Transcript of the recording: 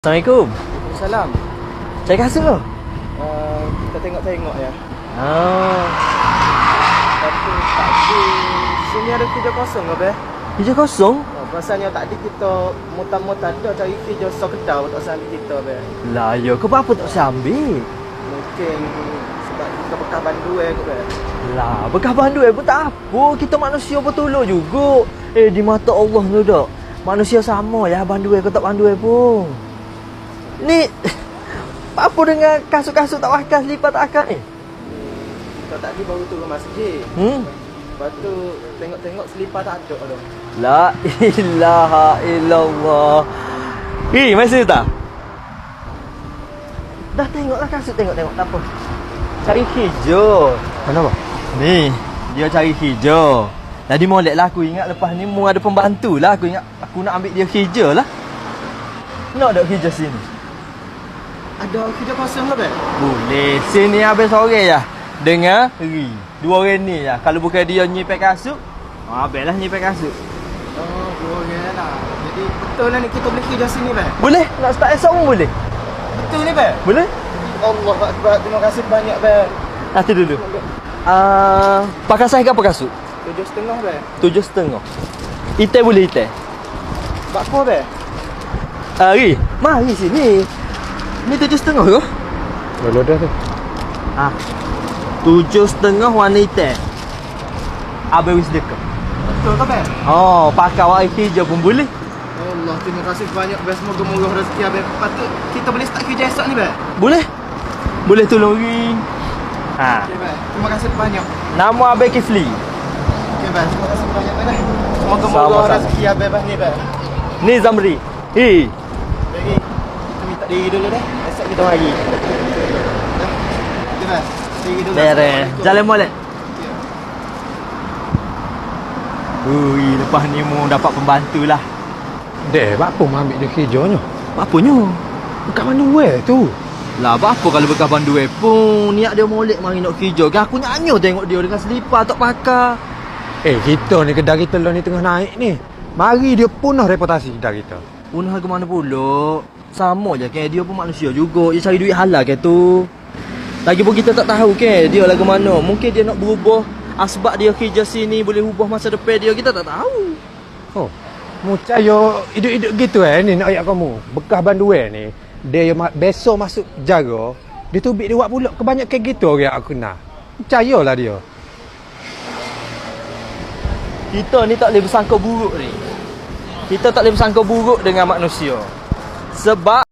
Assalamualaikum. Salam. Cari kasut ke? Kita tengok-tengok ya. Oh. Tapi tadi sini ada kerja kosong ke be? Hijau kosong? Rasanya tadi kita mutar-mutar dah cari kerja sekedar tak sambil kita be. Lah ya, kau apa tak usah ambil? Mungkin sebab kita bekas bandu ke be. Lah, bekas bandu pun tak apa. Kita manusia bertolong juga. Di mata Allah tu tak. Manusia sama ya, bandu kau tak bandu pun. Ni apa dengan kasut-kasut tak pakai, lipat tak pakai ni? Kita tadi baru turun masjid. Lepas tu tengok-tengok selipar tak ada dah. La ilaha illallah. Masih tak? Dah tengoklah kasut, tengok-tengok tak apa. Cari hijau. Kenapa? Ni, dia cari hijau. Tadi molek lah aku ingat lepas ni mu ada pembantu lah. Aku ingat aku nak ambil dia hijau lah. Nak ada hijau sini? Ada kerja kosong ke be? Boleh. Sini habis sore ya. Dengar? Dua orang ni ya. Kalau bukan dia nyipek kasut, habislah nyipek kasut. Oh, dua orang lah. Jadi betul lah ni kita boleh kerja sini be? Boleh? Nak start esok pun boleh? Betul ni be? Boleh? Allah Akbar. Terima kasih banyak be. Nanti dulu. Pakai saya ke apa kasut? 7.5 be. 7.5. Itai boleh itai? Bak apa be? Mari sini. Ni 7.5 ke? Belum dah tu. 7.5 warna hitam. Habis sedekah. Betul ke be? Oh, pakai warna hijau pun boleh. Allah, terima kasih banyak be. Semoga murah rezeki be. Patut kita boleh start kerja esok ni be. Boleh? Boleh tolong ring. Okey be. Terima kasih banyak. Nama Abang Kifli. Okey be. Terima kasih banyak be. Semoga Sama-sama. murah rezeki be ni be. Ni Zamri. Jadi kita minta diri dulu dah. Esok kita mari. Okey be. Diri dulu. Beres. Jalan molek. Lepas ni mu dapat pembantu lah. Dek, apa mau ambil dia hijaunya? Apanya? Bukan mana tu? Lah apa kalau bekas bandu pun niat dia molek mari nak hijau. Aku nyanyo tengok dia dengan selipar tak pakai. Kita ni kedai kita lah ni tengah naik ni. Mari dia punah reputasi kedai kita. Punah ke mana pula? Sama je kan, dia pun manusia juga. Dia cari duit halal ke tu. Lagipun kita tak tahu ke dia lah ke mana. Mungkin dia nak berubah asbab dia kerja sini boleh ubah masa depan dia, kita tak tahu. Oh, mu cayo hidup-hidup gitu ni nak ayat kamu. Bekas banduan ni, dia besok masuk jaga, dia tubik dia buat pula kebanyakan gitu orang aku kenal. Percayalah dia. Kita ni tak boleh bersangka buruk ni. Kita tak boleh bersangka buruk dengan manusia. Sebab